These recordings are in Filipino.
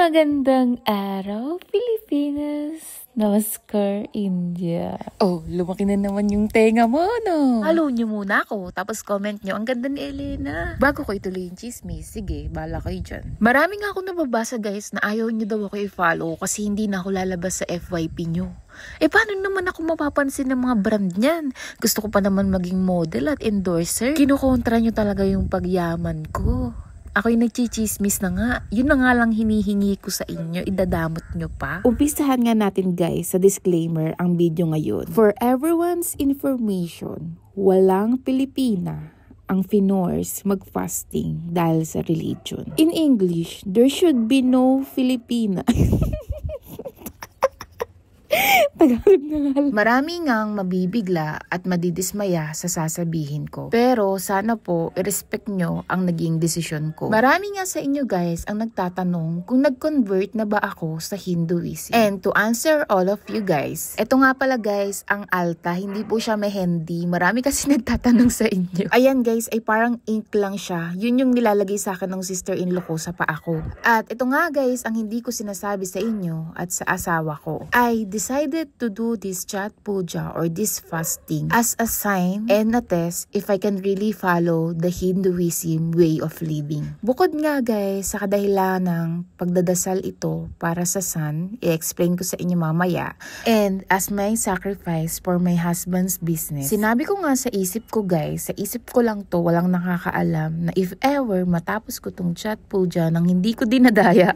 Magandang araw, Pilipinas! Namaskar, India! Oh, lumaki na naman yung tenga mo, no? Follow nyo muna ako, tapos comment nyo, ang ganda ni Elena. Bago ko ituloy yung chismis, sige, bala kayo dyan. Marami nga ako nababasa guys na ayaw nyo daw ako i-follow kasi hindi na ako lalabas sa FYP nyo. Paano naman ako mapapansin ng mga brand niyan? Gusto ko pa naman maging model at endorser. Kinukontra nyo talaga yung pagyaman ko. Ako'y nagchichismis na nga. Yun na nga lang hinihingi ko sa inyo. Idadamot nyo pa. Umpisahan nga natin guys sa disclaimer ang video ngayon. For everyone's information, walang Pilipina ang Finors mag-fasting dahil sa religion. In English, there should be no Filipina. Tagalog na nga. Marami ngang mabibigla at madidismaya sa sasabihin ko. Pero sana po, i-respect nyo ang naging desisyon ko. Marami nga sa inyo guys ang nagtatanong kung nag-convert na ba ako sa Hinduism. And to answer all of you guys, eto nga pala guys, ang alta, hindi po siya mehendi. Marami kasi nagtatanong sa inyo. Ayan guys, ay parang ink lang siya. Yun yung nilalagay sa akin ng sister-in-law ko sa paa ko. At ito nga guys, ang hindi ko sinasabi sa inyo at sa asawa ko, I decided to do this chat puja or this fasting as a sign and a test if I can really follow the Hinduism way of living. Bukod nga guys sa kadahilan ng pagdadasal ito para sa sun, i-explain ko sa inyo mamaya, and as my sacrifice for my husband's business. Sinabi ko nga sa isip ko guys, sa isip ko lang to, walang nakakaalam na if ever matapos ko tong chat puja nang hindi ko dinadaya,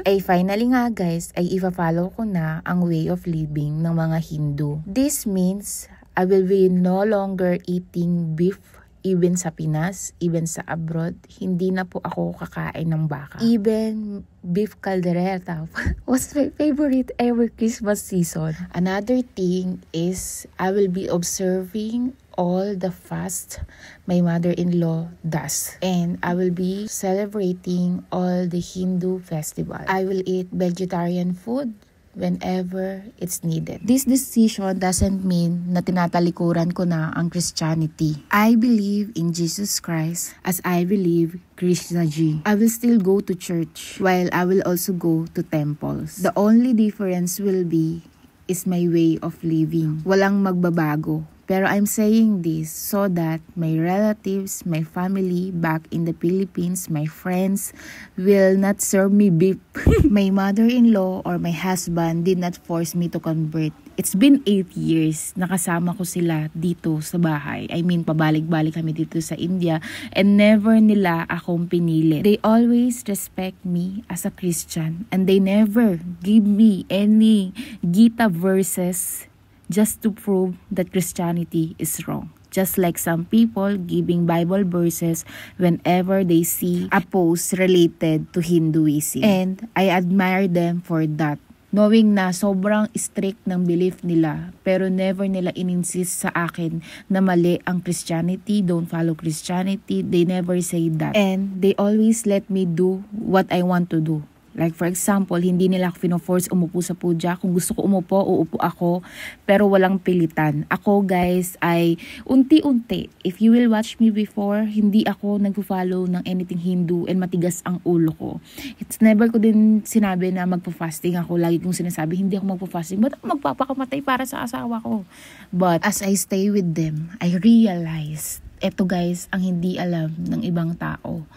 ay finally nga guys, ay ipa-follow ko na ang way of living ng mga Hindu. This means I will be no longer eating beef even sa Pinas, even sa abroad. Hindi na po ako kakain ng baka. Even beef caldereta was my favorite ever Christmas season. Another thing is I will be observing all the fast my mother-in-law does. And I will be celebrating all the Hindu festival. I will eat vegetarian food whenever it's needed. This decision doesn't mean na tinatalikuran ko na ang Christianity. I believe in Jesus Christ as I believe Krishna Ji. I will still go to church while I will also go to temples. The only difference will be is my way of living. Walang magbabago. Pero I'm saying this so that my relatives, my family back in the Philippines, my friends will not serve me beef. My mother-in-law or my husband did not force me to convert. It's been 8 years nakasama ko sila dito sa bahay. I mean, pabalik-balik kami dito sa India and never nila akong pinilit. They always respect me as a Christian and they never give me any Gita verses just to prove that Christianity is wrong. Just like some people giving Bible verses whenever they see a post related to Hinduism. And I admire them for that. Knowing na sobrang strict ng belief nila, pero never nila in-insist sa akin na mali ang Christianity, don't follow Christianity. They never say that. And they always let me do what I want to do. Like for example, hindi nila ako fino-force umupo sa puja. Kung gusto ko umupo, uupo ako. Pero walang pilitan. Ako guys ay unti-unti. If you will watch me before, hindi ako nag-follow ng anything Hindu and matigas ang ulo ko. It's never ko din sinabi na magpa-fasting ako. Lagi kong sinasabi, hindi ako magpa-fasting. Ba't ako magpapakamatay para sa asawa ko? But as I stay with them, I realized eto guys, ang hindi alam ng ibang tao.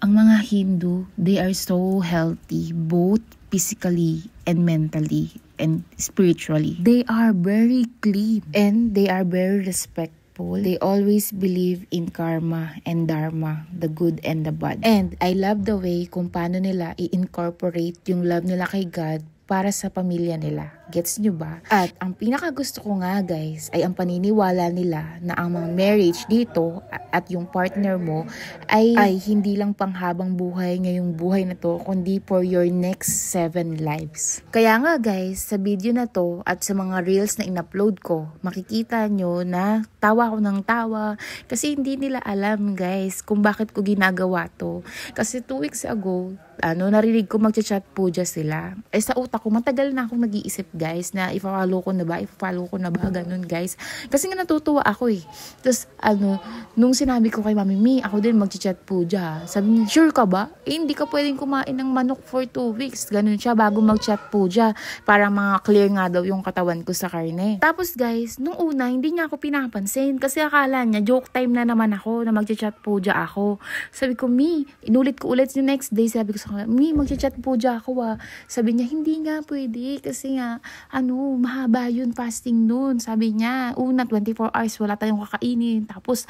Ang mga Hindu, they are so healthy, both physically and mentally and spiritually. They are very clean and they are very respectful. They always believe in karma and dharma, the good and the bad. And I love the way kung paano nila i-incorporate yung love nila kay God para sa pamilya nila. Gets nyo ba? At ang pinakagusto ko nga guys ay ang paniniwala nila na ang mga marriage dito at yung partner mo ay hindi lang panghabang buhay ngayong buhay na to, kundi for your next 7 lives. Kaya nga guys, sa video na to at sa mga reels na in-upload ko, makikita nyo na tawa ko ng tawa kasi hindi nila alam guys kung bakit ko ginagawa to. Kasi 2 weeks ago, narinig ko magchat Puja sila. Sa utak ko, matagal na akong nag-iisip guys na i-follow ko na ba, ganun guys. Kasi nga natutuwa ako eh. Tapos nung sinabi ko kay Mami, Mi, ako din magchat Puja. Sabi niya, sure ka ba? Hindi ka pwedeng kumain ng manok for 2 weeks. Ganun siya bago magchat Puja. Para mga clear nga daw yung katawan ko sa karne. Tapos guys, nung una, hindi niya ako pinapansin. Kasi akala niya, joke time na naman ako na magchat Puja ako. Sabi ko, Mi, inulit ko ulit yung next day. Sabi ko sa kanya, Mi, magchat Puja ako Sabi niya, hindi nga pwede. Kasi nga, mahaba yun fasting nun. Sabi niya, una 24 hours, wala tayong kakainin. Tapos,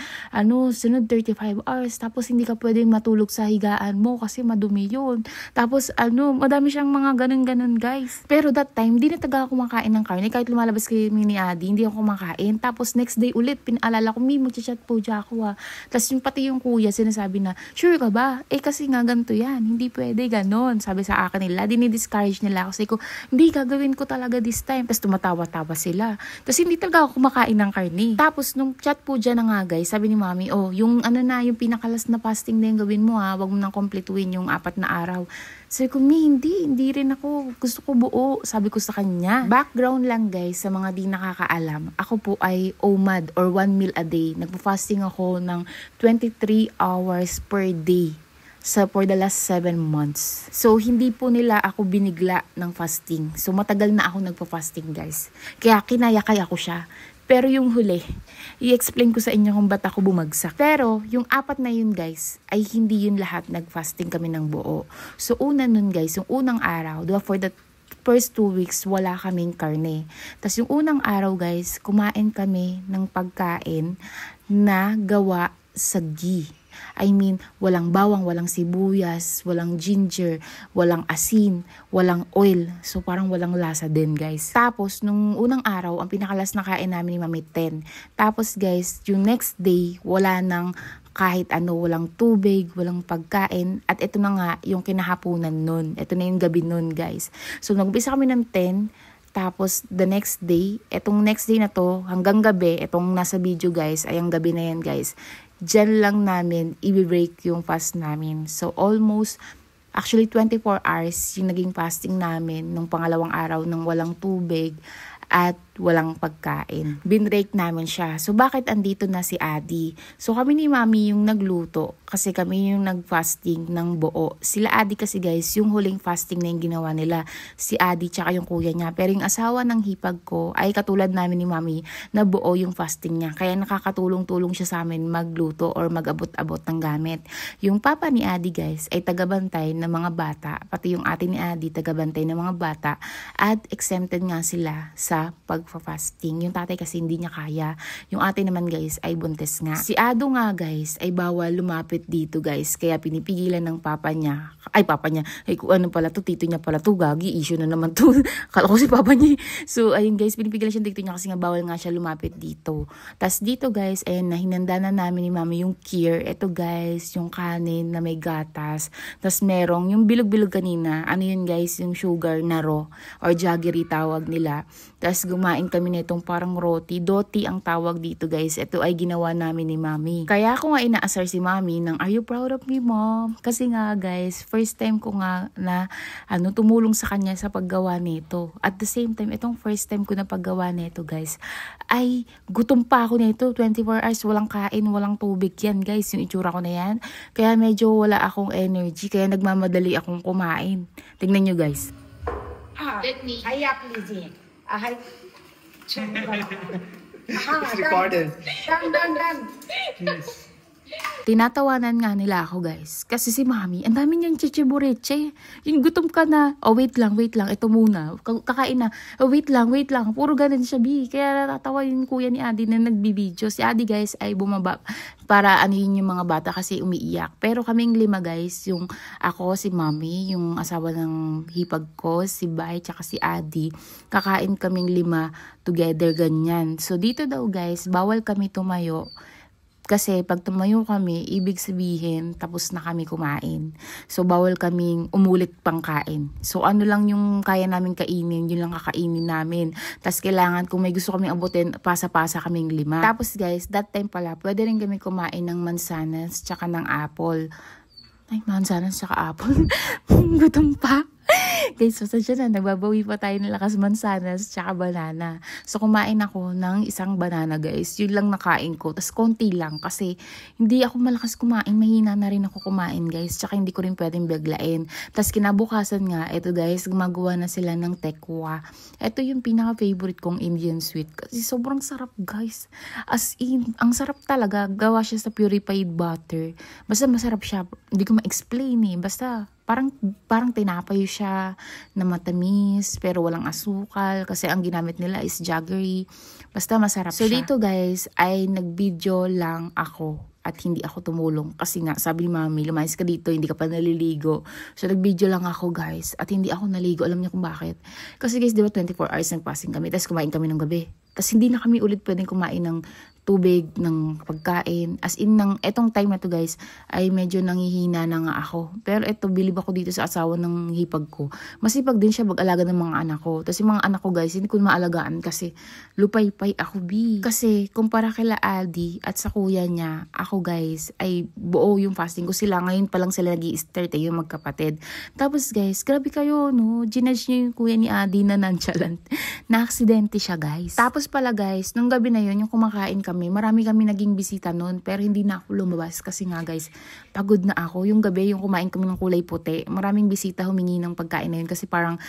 sunod 35 hours. Tapos, hindi ka pwedeng matulog sa higaan mo kasi madumi yun. Tapos, madami siyang mga ganun-ganun, guys. Pero that time, hindi na taga ako kumakain ng karne. Kahit lumalabas kay ni Adi, hindi ako kumakain. Tapos, next day ulit, pinaalala ko, Mi, magchat Puja ako Tapos, pati yung kuya, sinasabi na, sure ka ba? Kasi nga ganito yan. Hindi pwede ganon. Sabi sa akin nila, dinidiscourage nila ako. Kasi ko, hindi, gagawin ko talaga this time. Tapos tumatawa-tawa sila. Tapos hindi talaga ako kumakain ng karne. Tapos nung chat Puja na nga guys, sabi ni Mami, yung yung pinakalas na fasting na yung gawin mo wag mo nang kompletuin yung 4 na araw. Sabi ko, Mi, hindi rin ako. Gusto ko buo. Sabi ko sa kanya. Background lang guys, sa mga di nakakaalam. Ako po ay OMAD or 1 meal a day. Nagpo-fasting ako ng 23 hours per day for the last 7 months. So, hindi po nila ako binigla ng fasting. So, matagal na ako nagpa-fasting, guys. Kaya kinaya-kaya ko siya. Pero yung huli, i-explain ko sa inyo kung ba't ako bumagsak. Pero, yung 4 na yun, guys, ay hindi yun lahat nag-fasting kami ng buo. So, una nun, guys, yung unang araw, for the first 2 weeks, wala kaming karne. Tapos, yung unang araw, guys, kumain kami ng pagkain na gawa sa ghee. I mean, walang bawang, walang sibuyas, walang ginger, walang asin, walang oil. So, parang walang lasa din, guys. Tapos, nung unang araw, ang pinakalas na kain namin ni Mami 10. Tapos, guys, yung next day, wala nang kahit walang tubig, walang pagkain. At ito na nga, yung kinahapunan nun. Ito na yung gabi nun, guys. So, nag-umpisa kami ng 10. Tapos, the next day, etong next day na to, hanggang gabi, etong nasa video, guys, ay ang gabi na yan, guys. Diyan lang namin i-break yung fast namin. So, actually 24 hours yung naging fasting namin nung pangalawang araw ng walang tubig at walang pagkain. Binrake namin siya. So, bakit andito na si Adi? So, kami ni Mami yung nagluto kasi kami yung nag-fasting ng buo. Sila Adi kasi guys, yung huling fasting na yung ginawa nila. Si Adi tsaka yung kuya niya. Pero yung asawa ng hipag ko ay katulad namin ni Mami na buo yung fasting niya. Kaya nakakatulong-tulong siya sa amin magluto or mag-abot-abot ng gamit. Yung papa ni Adi guys ay tagabantay ng mga bata. Pati yung ate ni Adi tagabantay ng mga bata. At exempted nga sila sa pag-fasting. Yung tatay kasi hindi niya kaya. Yung ate naman guys ay buntis nga. Si Ado nga guys ay bawal lumapit dito guys. Kaya pinipigilan ng papa niya. Ay kung ano pala to, tito niya pala to. Gagi, issue na naman to. Kala ko si papa niya. So ayun guys, pinipigilan siya dito niya kasi nga bawal nga siya lumapit dito. Tas dito guys, ayun na hinanda na namin ni Mami yung kheer. Ito guys, yung kanin na may gatas. Tas merong yung bilog-bilog kanina. Ano yun guys, yung sugar na raw or jaggery tawag nila. Tas kumain kami nitong parang roti. Doti ang tawag dito guys. Ito ay ginawa namin ni Mami. Kaya ako nga inaasar si Mami ng, are you proud of me Mom? Kasi nga guys, first time ko nga na tumulong sa kanya sa paggawa nito. At the same time, itong first time ko na paggawa nito guys, ay gutom pa ako nito. 24 hours, walang kain, walang tubig yan guys. Yung itsura ko na yan. Kaya medyo wala akong energy. Kaya nagmamadali akong kumain. Tingnan nyo guys. It's recorded. Tinatawanan nga nila ako guys. Kasi si Mami, ang dami niyang chichibureche. Yung gutom ka na, wait lang, ito muna. Kakain na, wait lang. Puro ganun siya, Bi. Kaya natatawa yung kuya ni Adi na nagbibideo. Si Adi guys ay bumaba para yung mga bata kasi umiiyak. Pero kaming 5 guys, yung ako, si Mami, yung asawa ng hipag ko, si Bay, tsaka si Adi. Kakain kaming 5 together ganyan. So dito daw guys, bawal kami tumayo. Kasi pag tumayo kami, ibig sabihin, tapos na kami kumain. So, bawal kaming umulit pang kain. So, ano lang yung kaya namin kainin, yun lang kakainin namin. Tapos, kailangan, kung may gusto kaming abutin, pasa-pasa kaming 5. Tapos, guys, that time pala, pwede rin kami kumain ng mansanas, tsaka ng apple. Ay, mansanas tsaka apple. Gutom pa. Guys, so siya na, nagbabawi pa tayo ng lakas mansanas tsaka banana. So, kumain ako ng isang banana, guys. Yun lang nakain ko. Tapos, konti lang. Kasi, hindi ako malakas kumain. Mahina na rin ako kumain, guys. Tsaka, hindi ko rin pwedeng biglain. Tapos, kinabukasan nga, ito guys, gumagawa na sila ng tekwa. Ito yung pinaka-favorite kong Indian sweet. Kasi, sobrang sarap, guys. As in, ang sarap talaga. Gawa siya sa purified butter. Basta masarap siya. Hindi ko ma-explain eh. Basta, parang tinapay siya na matamis pero walang asukal kasi ang ginamit nila is jaggery. Basta masarap siya. So dito guys ay nag-video lang ako at hindi ako tumulong kasi nga sabi ni Mami, lumayas ka dito, hindi ka pa naliligo. So nag-video lang ako guys at hindi ako naligo. Alam niyo kung bakit? Kasi guys, di ba 24 hours nagpasing kami tapos kumain kami ng gabi. Tapos hindi na kami ulit pwedeng kumain ng tubig, ng pagkain. As in, etong time na to guys, ay medyo nangihina na nga ako. Pero eto, bilib ako dito sa asawa ng hipag ko. Masipag din siya mag-alaga ng mga anak ko. Tapos yung mga anak ko guys, hindi ko maalagaan kasi lupay-pay ako, bi. Kasi, kumpara kila Aldi at sa kuya niya, ako guys, ay buo yung fasting ko sila. Ngayon pa lang sila nag-i-start yung magkapatid. Tapos guys, grabe kayo, no? Ginudge niyo yung kuya ni Aldi na nonchalant. Na-aksidente siya guys. Tapos pala guys, nung gabi na yun, yung kumakain marami kami naging bisita noon pero hindi na ako lumabas kasi nga guys, pagod na ako. Yung gabi, yung kumain kami ng kulay puti, maraming bisita humingi ng pagkain na yun kasi parang,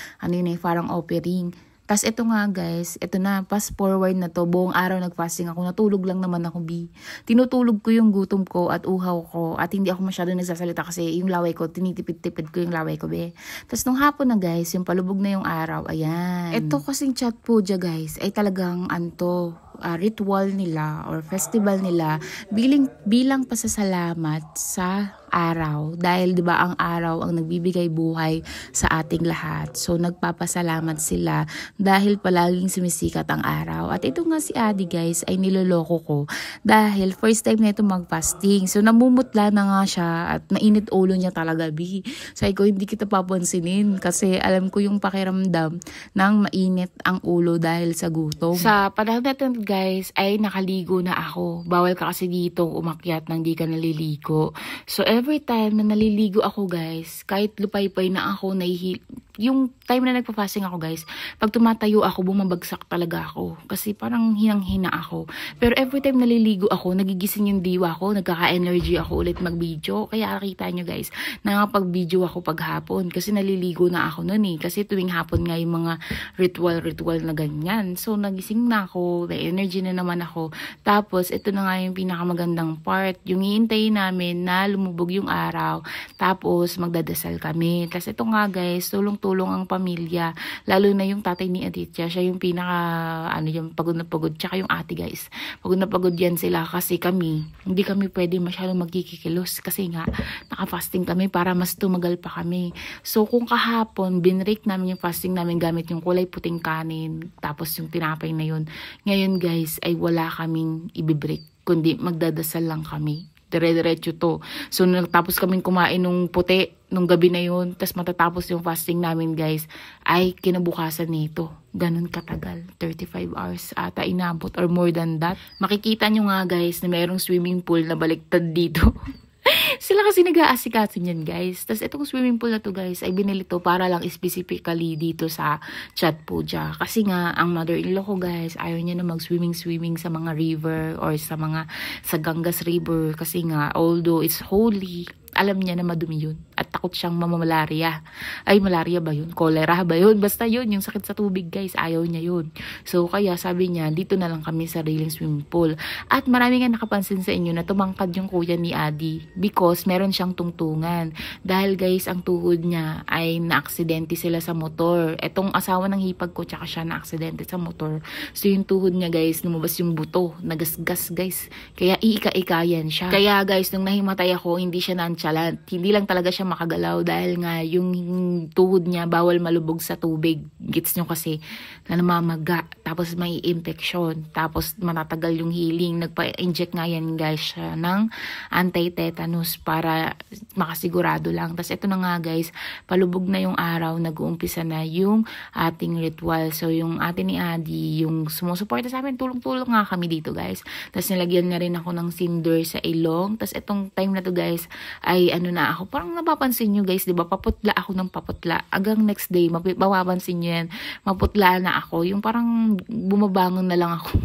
parang offering. Tapos ito nga guys, ito na, fast forward na to, buong araw nag-fasting ako, natulog lang naman ako, bi. Tinutulog ko yung gutom ko at uhaw ko at hindi ako masyado nagsasalita kasi yung laway ko, tinitipid-tipid ko yung laway ko, be. Tapos nung hapon na guys, yung palubog na yung araw, ayan. Ito kasing chat po dyan guys, ay talagang ritual nila or festival nila bilang pasasalamat sa araw dahil 'di ba ang araw ang nagbibigay buhay sa ating lahat. So nagpapasalamat sila dahil palaging sumisikat ang araw. At ito nga si Adi guys ay niloloko ko dahil first time na ito mag-fasting. So namumutla na nga siya at mainit ulo niya talaga, bi. Sabi ko hindi kita papansinin kasi alam ko yung pakiramdam ng mainit ang ulo dahil sa gutom. Sa panahon natin guys ay nakaligo na ako. Bawal ka kasi dito umakyat nang di ka naliligo. So every time na naliligo ako guys, kahit lupay-pay na ako, yung time na nagpa-fasting ako guys, pag tumatayo ako, bumabagsak talaga ako. Kasi parang hinang-hina ako. Pero every time naliligo ako, nagigising yung diwa ko, nagkaka-energy ako ulit mag-video. Kaya nakita nyo guys, nakapag-video ako paghapon. Kasi naliligo na ako nun eh. Kasi tuwing hapon nga yung mga ritual na ganyan. So nagising na ako, may energy na naman ako. Tapos ito na nga yung pinakamagandang part. Yung hihintayin namin na lumubog yung araw. Tapos magdadasal kami. Tapos ito nga guys, tulong ang pamilya, lalo na yung tatay ni Aditya, siya yung pinaka yung pagod na pagod, tsaka yung ate guys, pagod na pagod yan sila kasi hindi kami pwede masyadong magkikikilos kasi nga naka-fasting kami para mas tumagal pa kami. So kung kahapon binrake namin yung fasting namin gamit yung kulay puting kanin tapos yung tinapay na yun, ngayon guys ay wala kaming ibibreak kundi magdadasal lang kami. Dire-diretso to. So, natapos kaming kumain nung puti, nung gabi na yun, tas matatapos yung fasting namin, guys, ay kinabukasan nito. Ganun katagal. 35 hours ata inabot or more than that. Makikita nyo nga, guys, na mayroong swimming pool na baliktad dito. Sila kasi nag-aasikaso niyan guys. Tapos itong swimming pool na to guys ay binili to para lang specifically dito sa Chatpuja. Kasi nga ang mother-in-law ko guys ayaw niya na mag-swimming sa mga river or sa Ganges River. Kasi nga although it's holy, alam niya na madumi yun. At takot siyang mamamalaria. Ay, malaria ba yun? Cholera ba yun? Basta yun, yung sakit sa tubig guys, ayaw niya yun. So, kaya sabi niya, dito na lang kami sa sariling swimming pool. At marami nga nakapansin sa inyo na tumangkad yung kuya ni Adi because meron siyang tungtungan. Dahil guys, ang tuhod niya ay na-aksidente sila sa motor. Etong asawa ng hipag ko, tsaka siya na-aksidente sa motor. So, yung tuhod niya guys, lumabas yung buto. Nagasgas guys. Kaya iika-ikayan siya. Kaya guys, nung nahimatay ako, hindi siya nonchalant. Hindi lang talaga siya makagalaw dahil nga yung tuhod niya bawal malubog sa tubig. Gets nyo kasi na namamaga, tapos may infection, tapos matatagal yung healing. Nagpa-inject nga yan guys siya ng anti-tetanus para makasigurado lang. Tapos ito na nga guys, palubog na yung araw, nag-uumpisa na yung ating ritual. So yung atin ni Adi, yung sumusuporta sa amin, tulong-tulong nga kami dito guys. Tapos nilagyan na rin ako ng cinder sa ilong. Tapos itong time na to guys, ay ano na ako, parang napapansin nyo guys, diba, paputla ako ng paputla. Hanggang next day, mapapansin nyo yan, maputla na ako. Yung parang bumabangon na lang ako.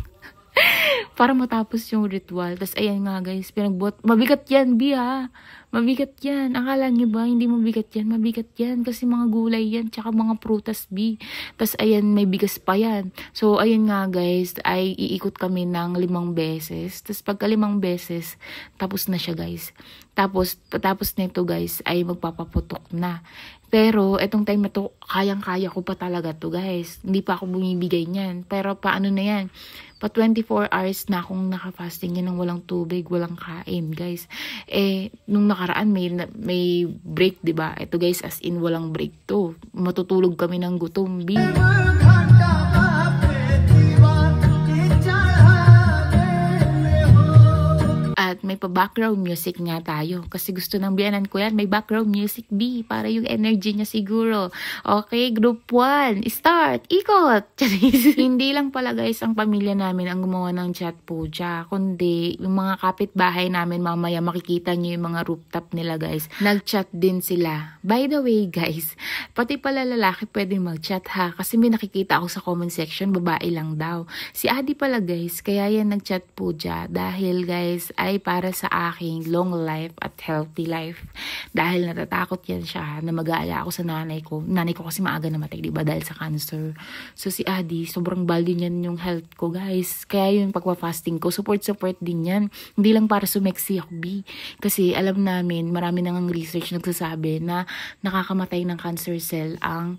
Para matapos yung ritual. Tapos ayan nga guys, pinagbuhat. Mabigat yan, Bi ha. Mabigat yan. Akala nyo ba hindi mabigat yan? Mabigat yan. Kasi mga gulay yan. Tsaka mga prutas, Bi. Tapos ayan, may bigas pa yan. So ayan nga guys, ay iikot kami ng 5 beses. Tapos pagka 5 beses, tapos na siya guys. Tapos nito guys, ay magpapaputok na. Pero etong time na to, kayang-kaya ko pa talaga to guys. Hindi pa ako bumibigay niyan. Pero paano na yan? Pa 24 hours na akong naka-fasting yan ng walang tubig, walang kain, guys. Nung nakaraan may break, 'di ba? Ito guys, as in walang break to. Matutulog kami ng gutom, Bi. At may pa-background music nga tayo. Kasi gusto ng biyanan ko yan. May background music, B. Para yung energy niya siguro. Okay, group 1. Start. Ikot. Hindi lang pala guys ang pamilya namin ang gumawa ng chat puja. Kundi yung mga kapitbahay namin mamaya makikita niyo yung mga rooftop nila guys. Nag-chat din sila. By the way guys, pati pala lalaki pwede mag-chat ha. Kasi may nakikita ako sa comment section, babae lang daw. Si Adi pala guys, kaya yan nag-chat puja. Dahil guys, ay para sa aking long life at healthy life. Dahil natatakot yan siya na mag-aala ako sa nanay ko. Nanay ko kasi maaga namatay, diba? Dahil sa cancer. So si Adi, sobrang value niyan yung health ko, guys. Kaya yung pagpa-fasting ko, support din yan. Hindi lang para sumeksi ako, B. Kasi alam namin, marami nang research nagsasabi na nakakamatay ng cancer cell ang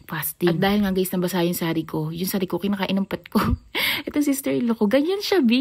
fasting. At dahil nga guys, nabasa yung sari ko, kinakain ng pet ko. Itong sister-in-law ko, ganyan siya, B.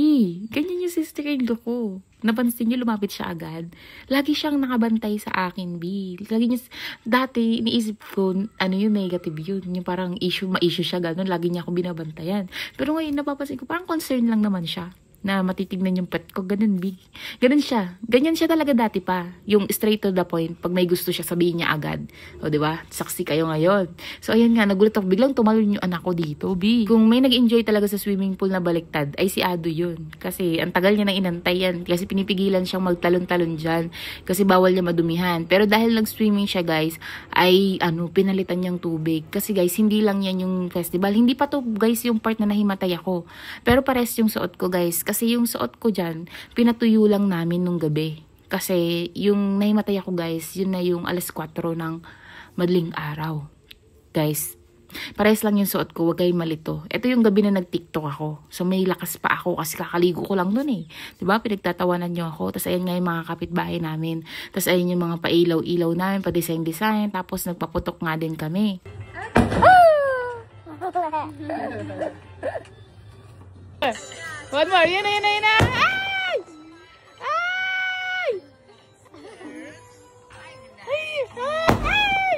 Ganyan yung sister-in-law ko. Napansin niyo, lumapit siya agad. Lagi siyang nakabantay sa akin, B. Lagi niya, dati, iniisip ko, ano yung negative yun. Yung parang ma-issue siya, gano'n. Lagi niya ako binabantayan. Pero ngayon, napapansin ko, parang concern lang naman siya na matitignan yung pet ko, ganun, big. Ganun siya. Ganyan siya talaga dati pa. Yung straight to the point, pag may gusto siya, sabihin niya agad. O, diba? Saksi kayo ngayon. So, ayan nga, nagulat ako. Biglang tumalon yung anak ko dito, big. Kung may nag-enjoy talaga sa swimming pool na baliktad, ay si Ado yun. Kasi, ang tagal niya nang inantay yan. Kasi pinipigilan siyang magtalon-talon dyan. Kasi bawal niya madumihan. Pero dahil nag-swimming siya, guys, ay, pinalitan niyang tubig. Kasi, guys, hindi lang yan yung festival. Hindi pa to, guys, yung part na nahimatay ako. Pero pares yung suot ko, guys. Kasi yung suot ko dyan, pinatuyo lang namin nung gabi. Kasi yung nahimatay ako guys, yun na yung 4:00 ng madaling araw. Guys, pares lang yung suot ko, wag kayong malito. Ito yung gabi na nag-TikTok ako. So may lakas pa ako kasi kakaligo ko lang dun eh. Diba? Pinagtatawanan nyo ako. Tapos ayan nga yung mga kapitbahay namin. Tapos ayan yung mga pailaw-ilaw namin, pa-design-design. Tapos nagpaputok nga din kami. One more. Yun na. Ay! Ay! Ay!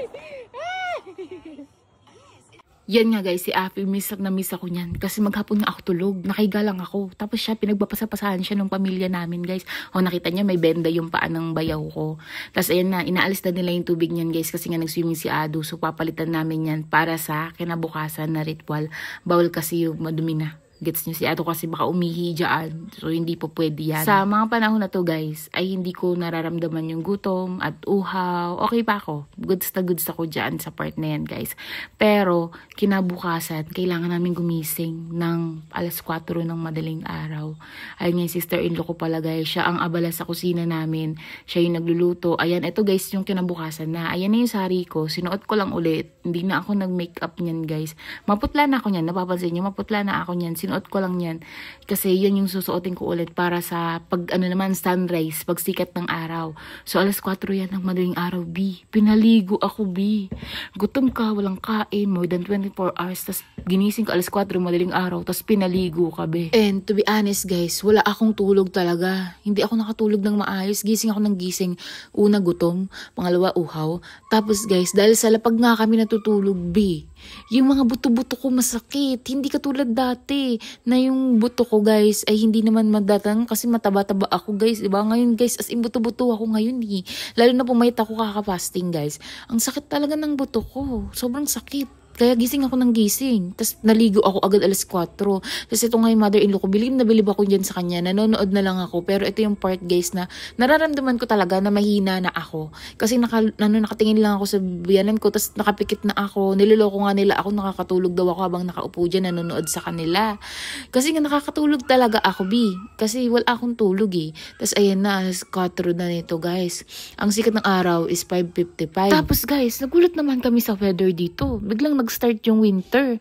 Yan nga guys, si Afi, miss ako niyan. Kasi maghapon nga ako tulog. Nakahiga lang ako. Tapos siya, pinagbapasa-pasahan siya ng pamilya namin guys. O nakita niya, may benda yung paa ng bayaw ko. Tapos ayan na, inaalis na nila yung tubig niyan guys. Kasi nga nag-swimming si Ado. So papalitan namin yan para sa kinabukasan na ritual. Bawal kasi yung madumi na. Gets nyo, si Ato kasi baka umihi dyan. So, hindi po pwede yan. Sa mga panahon na to, guys, ay hindi ko nararamdaman yung gutom at uhaw. Okay pa ako. Goods na goods ako dyan sa part na yan, guys. Pero, kinabukasan, kailangan namin gumising ng 4:00 ng madaling araw. Ayun yung sister-in-law ko pala, guys. Siya ang abala sa kusina namin. Siya yung nagluluto. Ayan, ito guys, yung kinabukasan na. Ayan na yung sari ko. Sinuot ko lang ulit. Hindi na ako nag-makeup niyan, guys. Maputla na ako niyan. Napapansin nyo, maputla na ako niyan. sinuot ko lang yan. Kasi yan yung susuotin ko ulit para sa pag sunrise, pag sikat ng araw. So alas 4 yan ng madaling araw, B. Pinaligo ako, B. Gutom ka, walang kain, more than 24 hours. Tapos ginising ka alas 4 madaling araw, tapos pinaligo ka, B. And to be honest guys, wala akong tulog talaga. Hindi ako nakatulog ng maayos. Gising ako ng gising. Una gutom, pangalawa uhaw. Tapos guys, dahil sa lapag nga kami natutulog, B. Yung mga buto-buto ko masakit. Hindi katulad dati na yung buto ko guys ay hindi naman madatan kasi mataba-taba ako guys. Diba? Ngayon guys, as in buto-buto ako ngayon eh. Lalo na pumayat ako kakapasting guys. Ang sakit talaga ng buto ko. Sobrang sakit. Kaya gising ako ng gising. Tapos naligo ako agad alas 4. Tapos ito nga yung mother-in-law ko. Bilib na bilib ako dyan sa kanya. Nanonood na lang ako. Pero ito yung part guys na nararamdaman ko talaga na mahina na ako. Kasi nakatingin lang ako sa biyanan ko. Tapos nakapikit na ako. Niloloko nga nila ako. Nakakatulog daw ako habang nakaupo dyan. Nanonood sa kanila. Kasi nga nakakatulog talaga ako, B. Kasi wala akong tulog eh. Tapos ayan na. 4 na nito guys. Ang sikat ng araw is 5:55. Tapos guys, nagulat naman kami sa weather dito. Biglang nag-start yung winter.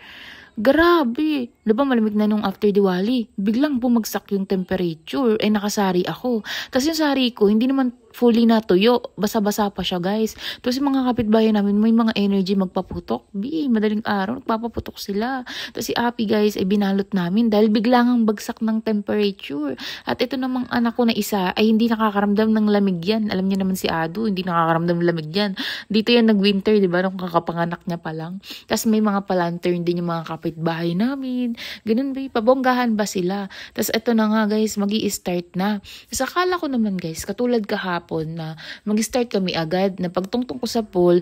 Grabe. Diba malamig na nung after Diwali? Biglang bumagsak yung temperature. Eh nakasari ako. Tapos yung sari ko, hindi naman fully natuyo. Basa-basa pa siya guys. Tapos yung mga kapitbahay namin, may mga energy magpaputok. Madaling araw, nagpapaputok sila. Tapos si Api guys, ay binalot namin dahil biglang ang bagsak ng temperature. At ito namang anak ko na isa, ay hindi nakakaramdam ng lamig yan. Alam niya naman si Ado, hindi nakakaramdam ng lamig yan. Dito yan nag-winter, diba? Nung kakapanganak niya pa lang. Tapos may mga palantern din yung mga kapitbahay namin. Ganun ba? Pabonggahan ba sila? Tapos ito na nga guys, magi-start na. Tapos akala ko naman guys, katulad kahapon na mag-start kami agad na pagtungtong ko sa pool,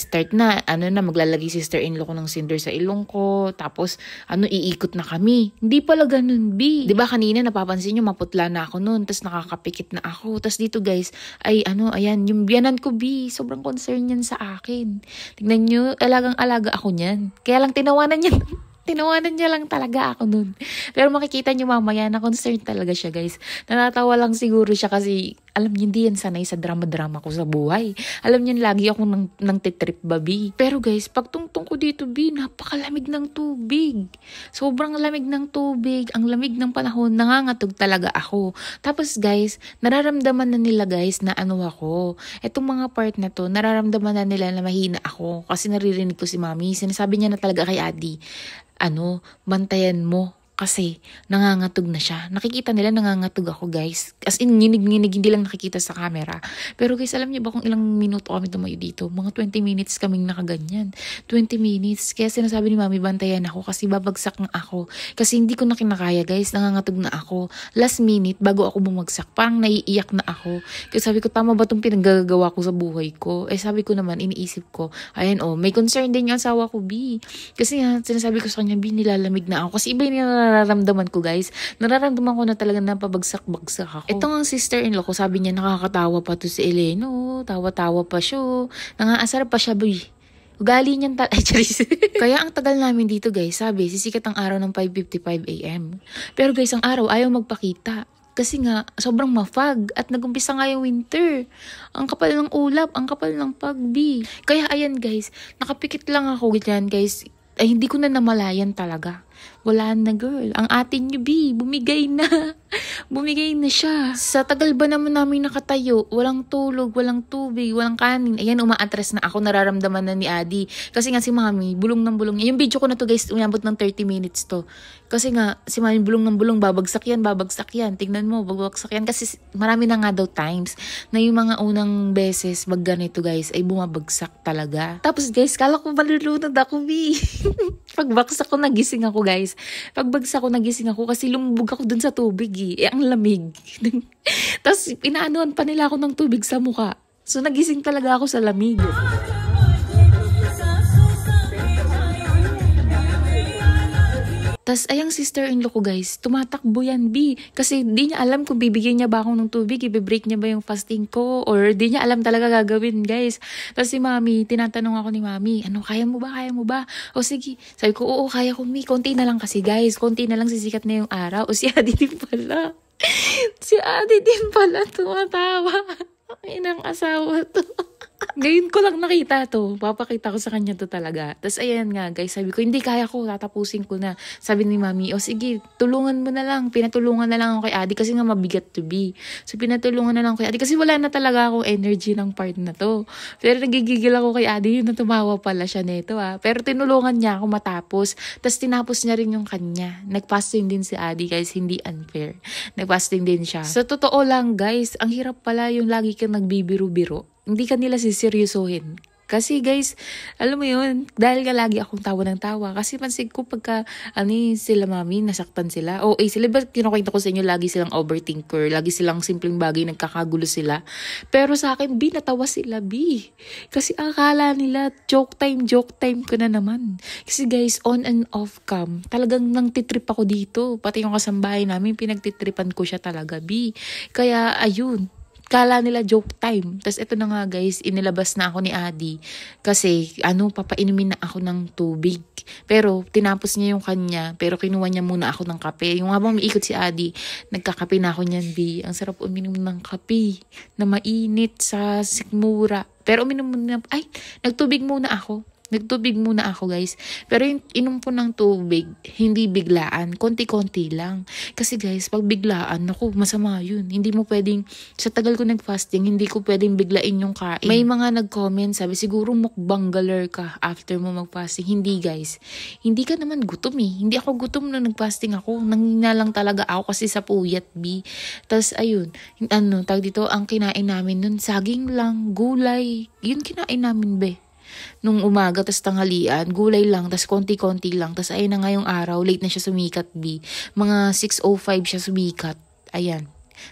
start na, maglalagay sister-in-law ko ng cinder sa ilong ko, tapos, iikot na kami. Hindi pala ganun, B. Diba kanina napapansin nyo, maputla na ako nun, tapos nakakapikit na ako. Tapos dito guys, ay ayan, yung biyanan ko, B, sobrang concern yan sa akin. Tignan nyo, alagang-alaga ako niyan. Kaya lang tinawanan niya lang talaga ako nun. Pero makikita niyo mamaya na concerned talaga siya guys. Nanatawa lang siguro siya kasi alam niyo hindi yan sanay sa drama-drama ko sa buhay. Alam niyo lagi ako nang titrip babi. Pero guys, pagtungtong ko dito B, napakalamig ng tubig. Sobrang lamig ng tubig. Ang lamig ng panahon, nangangatog talaga ako. Tapos guys, nararamdaman na nila guys na ako. Etong mga part na to, nararamdaman na nila na mahina ako. Kasi naririnig ko si Mami. Sinasabi niya na talaga kay Adi, bantayan mo. Kasi nangangatog na siya. Nakikita nila nangangatog ako guys. As in, nginig-nginig, hindi lang nakikita sa camera. Pero guys, alam niyo ba kung ilang minuto kami tumayo dito? Mga 20 minutes kaming nakaganyan. 20 minutes. Kaya sinasabi ni Mami, bantayan ako kasi babagsak na ako. Kasi hindi ko na kinakaya guys. Nangangatog na ako. Last minute, bago ako bumagsak, parang naiiyak na ako. Kasi sabi ko, tama ba itong pinaggagawa ko sa buhay ko? Eh sabi ko naman, iniisip ko, ayan may concern din yung asawa ko, B. Kasi sinasabi ko sa kanya, B, nilalamig na ako. Kasi iba yung nararamdaman ko guys. Nararamdaman ko na talaga na pabagsak-bagsak ako. Ito ang sister-in-law ko, sabi niya nakakatawa pa to si Eleno. Tawa-tawa pa siya. Nangaasar pa siya, boy. Ugali niyan Kaya ang tagal namin dito guys, sabi, sisikat ang araw ng 5:55 AM. Pero guys, ang araw ayaw magpakita. Kasi nga, sobrang mafag at nagumpisa nga yung winter. Ang kapal ng ulap, ang kapal ng pagbi. Kaya ayan guys, nakapikit lang ako dyan guys. Ay hindi ko na namalayan talaga. Wala na girl. Ang atin nyo, B, bumigay na. Bumigay na siya. Sa tagal ba naman namin nakatayo, walang tulog, walang tubig, walang kanin. Ayan, umaatras na ako, nararamdaman na ni Adi. Kasi nga si Mami, bulong ng bulong. Yung video ko na to guys, umabot ng 30 minutes to. Kasi nga, si Mami bulong ng bulong, babagsak yan. Tignan mo, babagsak yan. Kasi marami na nga daw times na yung mga unang beses ganito guys, ay bumabagsak talaga. Tapos guys, kala ko malulunod ako, B. Pagbagsak ko, nagising ako guys. Pagbagsak ko, nagising ako kasi lumubog ako dun sa tubig eh. Ang lamig. Tapos inaanuhan pa nila ako ng tubig sa mukha. So nagising talaga ako sa lamig. Tas ayang sister-in-law ko guys, tumatakbo yan, B. Kasi di niya alam kung bibigyan niya ba ako ng tubig, i-break niya ba yung fasting ko, or di niya alam talaga gagawin guys. Tas si Mami, tinatanong ako ni Mami, kaya mo ba? O sige, sabi ko, oo, kaya ko, Mi. Konti na lang kasi guys, konti na lang sisikat na yung araw. O si Adi din pala. Si Adi din pala tumatawa. Ang inang asawa to. Ngayon ko lang nakita to. Papakita ko sa kanya to talaga. Tapos ayan nga guys, sabi ko, hindi kaya ko, tatapusin ko na. Sabi ni mami, o sige, tulungan mo na lang. Pinatulungan na lang ako kay Adi kasi nga mabigat to be. So pinatulungan na lang ako kay Adi kasi wala na talaga akong energy ng part na to. Pero nagigigil ako kay Adi, yun na tumawa pala siya neto Pero tinulungan niya ako matapos. Tapos tinapos niya rin yung kanya. Nagfasting din si Adi guys, hindi unfair. Nagfasting din siya. Sa totoo lang guys, ang hirap pala yung lagi kang nagbibiro-biro. Hindi ka nila siseryosohin. Kasi guys, alam mo yun, dahil nga lagi akong tawa ng tawa. Kasi pansin ko pagka, sila mami, nasaktan sila. Sila ba, kinukwento ko sa inyo, lagi silang overthinker. Lagi silang simpleng bagay, nagkakagulo sila. Pero sa akin, natawa sila, Kasi akala nila, joke time ko na naman. Kasi guys, on and off cam, talagang nang titrip ako dito. Pati yung kasambahay namin, pinagtitripan ko siya talaga, Kaya, ayun. Kala nila joke time. Tapos ito na nga guys, inilabas na ako ni Adi. Kasi papainumin na ako ng tubig. Pero tinapos niya yung kanya. Pero kinuha niya muna ako ng kape. Yung habang umiikot si Adi, nagkakape na ako niyan, Ang sarap uminom ng kape na mainit sa sikmura. Pero uminom muna, nagtubig muna ako. Guys. Pero yung inom po ng tubig, hindi biglaan. Konti-konti lang. Kasi guys, pag biglaan, masama yun. Hindi mo pwedeng, sa tagal ko nag-fasting, hindi ko pwedeng biglain yung kain. May mga nag-comment, sabi, siguro mukbang galer ka after mo mag-fasting. Hindi guys. Hindi ka naman gutom Hindi ako gutom na nag-fasting ako. Nangina lang talaga ako kasi sa puyat, Tapos ayun, tawag dito, ang kinain namin nun, saging lang, gulay. Yun kinain namin, nung umaga, tas tanghalian, gulay lang, tas konti-konti lang, tas ayun na ngayong araw, late na siya sumikat, mga 6:05 siya sumikat, ayan.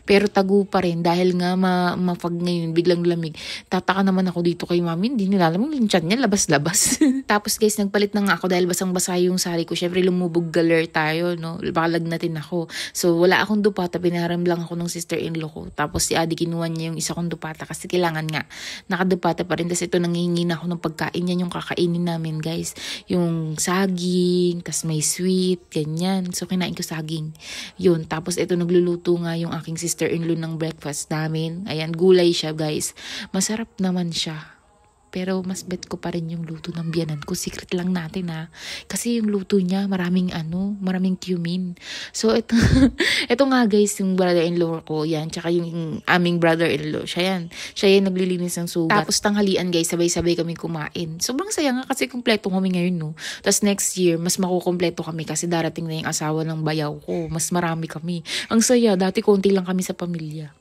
Pero tago pa rin dahil nga mapag ngayon biglang lamig. Tataka naman ako dito kay mami, hindi nila alam yung tiyan niya labas-labas. Tapos guys, nagpalit na nga ako dahil basang-basa yung sari ko. Syempre lumubog galer tayo, no? Bakalagnatin ako. So wala akong dupata, pinaram lang ako ng sister-in-law ko. Tapos si Adi kinuha niya yung isa kong dupata kasi kailangan nga nakadupata pa rin. Tapos ito nangihingi na ako ng pagkain yan, yung kakainin namin guys. Yung saging, tas may sweet, ganyan. So kinain ko saging. Yun, tapos ito nagluluto nga yung aking sister-in-law ng breakfast namin. Ayan, gulay siya guys. Masarap naman siya. Pero mas bet ko pa rin yung luto ng biyanan ko. Secret lang natin Kasi yung luto niya maraming cumin. So ito, ito nga guys, yung brother-in-law ko, yan. Tsaka yung aming brother-in-law, siya yan naglilinis ng sugat. Tapos tanghalian guys, sabay-sabay kami kumain. Sobrang saya nga kasi kumpleto kami ngayon, no. Tapos next year, mas makukumpleto kami kasi darating na yung asawa ng bayaw ko. Mas marami kami. Ang saya, dati konti lang kami sa pamilya.